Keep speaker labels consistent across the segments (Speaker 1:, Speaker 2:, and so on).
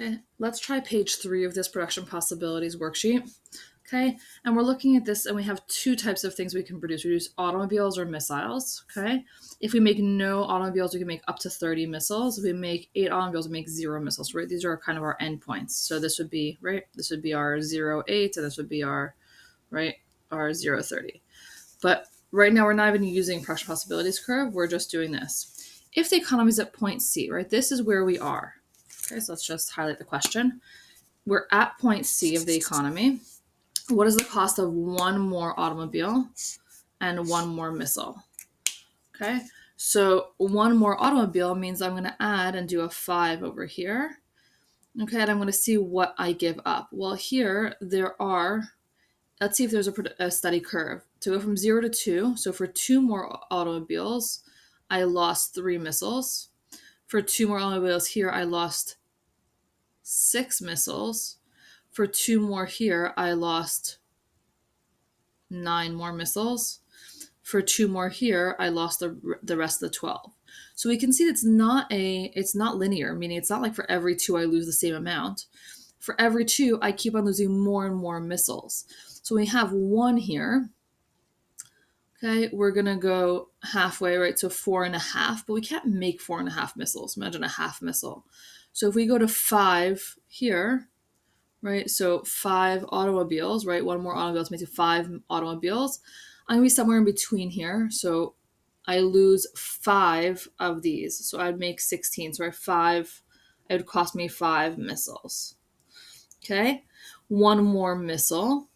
Speaker 1: Okay, let's try page 3 of this production possibilities worksheet. Okay, and we're looking at this and we have two types of things we can produce. We produce automobiles or missiles. Okay, if we make no automobiles, we can make up to 30 missiles. If we make 8 automobiles, we make 0 missiles, right? These are kind of our endpoints. So this would be, right, this would be our 0, 8, and this would be our, right, our 0, 30. But right now we're not even using production possibilities curve, we're just doing this. If the economy is at point C, right, this is where we are. Okay, so let's just highlight the question. We're at point C of the economy. What is the cost of one more automobile and one more missile? Okay, so one more automobile means I'm going to add and do a 5 over here. Okay, and I'm going to see what I give up. Well, here there are, let's see if there's a steady curve. To go from 0 to 2, so for 2 more automobiles, I lost 3 missiles. For 2 more automobiles here, I lost 6 missiles. For 2 more here, I lost 9 more missiles. For 2 more here, I lost the rest of the 12. So we can see it's not linear, meaning it's not like for every 2 I lose the same amount. For every 2, I keep on losing more and more missiles. So we have 1 here. Okay, we're gonna go halfway, right? So 4.5, but we can't make 4.5 missiles. Imagine a half missile. So if we go to 5 here, right? So 5 automobiles, right? 1 more automobile makes it 5 automobiles. I'm gonna be somewhere in between here. So I lose 5 of these. So I'd make 16. So it would cost me 5 missiles. Okay, 1 more missile.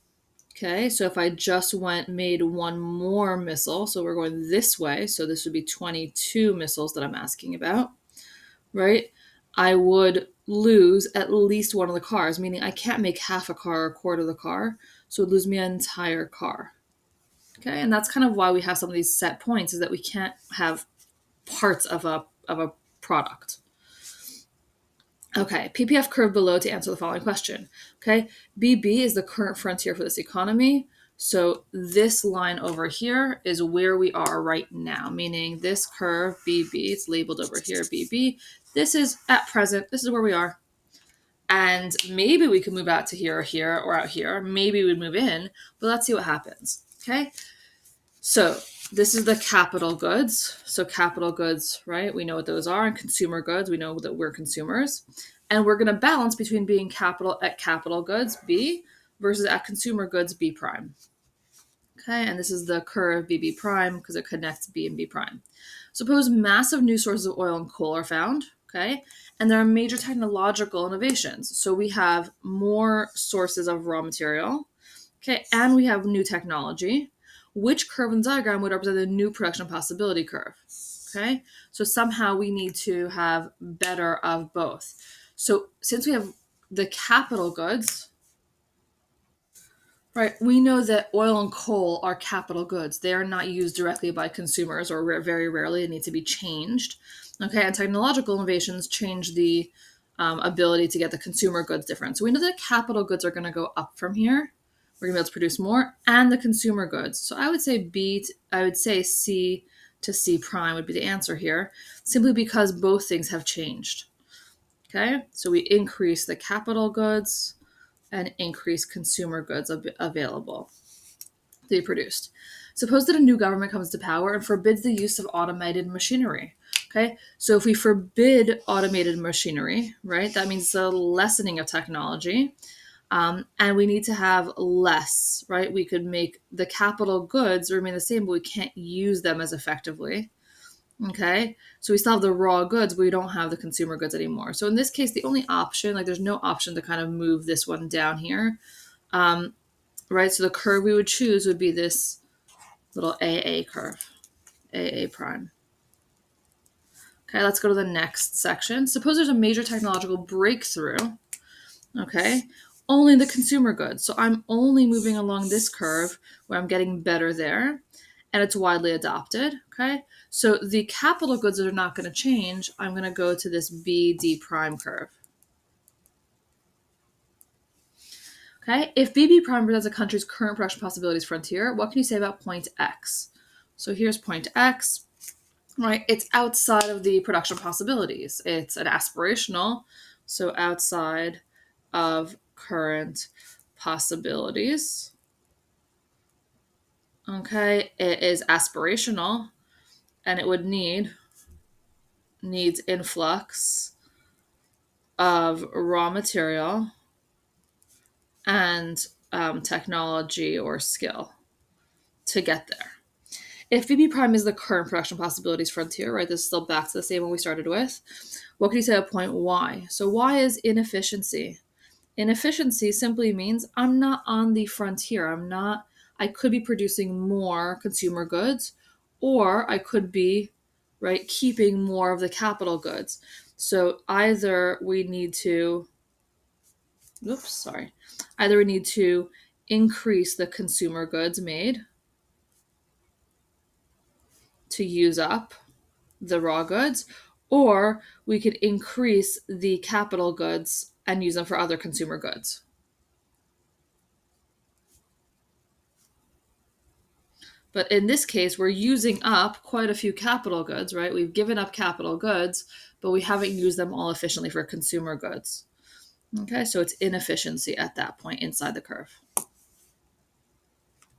Speaker 1: Okay, so if I just made 1 more missile, so we're going this way, so this would be 22 missiles that I'm asking about, right? I would lose at least one of the cars, meaning I can't make half a car or a quarter of the car, so it would lose me an entire car. Okay, and that's kind of why we have some of these set points, is that we can't have parts of a product. Okay, PPF curve below to answer the following question. Okay, BB is the current frontier for this economy. So this line over here is where we are right now, meaning this curve, BB, it's labeled over here, BB. This is at present, this is where we are. And maybe we could move out to here or here or out here. Maybe we'd move in, but let's see what happens, okay? So this is the capital goods. So capital goods, right? We know what those are. And consumer goods, we know that we're consumers. And we're going to balance between being capital at capital goods, B, versus at consumer goods, B prime. Okay, and this is the curve BB prime because it connects B and B prime. Suppose massive new sources of oil and coal are found, okay? And there are major technological innovations. So we have more sources of raw material, okay? And we have new technology. Which curve in the diagram would represent the new production possibility curve? Okay, so somehow we need to have better of both. So since we have the capital goods, right, we know that oil and coal are capital goods. They are not used directly by consumers, or very rarely. They need to be changed. Okay, and technological innovations change the ability to get the consumer goods different. So we know that capital goods are going to go up from here. We're going to be able to produce more, and the consumer goods. So I would say C to C prime would be the answer here, simply because both things have changed. Okay, so we increase the capital goods and increase consumer goods available to be produced. Suppose that a new government comes to power and forbids the use of automated machinery. Okay, so if we forbid automated machinery, right, that means a lessening of technology. And we need to have less, right? We could make the capital goods remain the same, but we can't use them as effectively. Okay, so we still have the raw goods, but we don't have the consumer goods anymore. So in this case, the only option, like there's no option to kind of move this one down here, right? So the curve we would choose would be this little AA curve, AA prime. Okay, let's go to the next section. Suppose there's a major technological breakthrough, okay? Only the consumer goods. So I'm only moving along this curve where I'm getting better there, and it's widely adopted, okay? So the capital goods that are not going to change, I'm going to go to this BD prime curve. Okay, if BB prime represents a country's current production possibilities frontier, what can you say about point X? So here's point X, right? It's outside of the production possibilities. It's an aspirational, So outside of current possibilities. Okay, it is aspirational and it would needs influx of raw material and technology or skill to get there. If VB prime is the current production possibilities frontier, right, this is still back to the same one we started with, what can you say at point Y? So Y is inefficiency. Inefficiency simply means I'm not on the frontier. I could be producing more consumer goods, or I could be, right, keeping more of the capital goods. So either we need to increase the consumer goods made to use up the raw goods, or we could increase the capital goods and use them for other consumer goods. But in this case, we're using up quite a few capital goods, right? We've given up capital goods, but we haven't used them all efficiently for consumer goods. Okay, so it's inefficiency at that point inside the curve.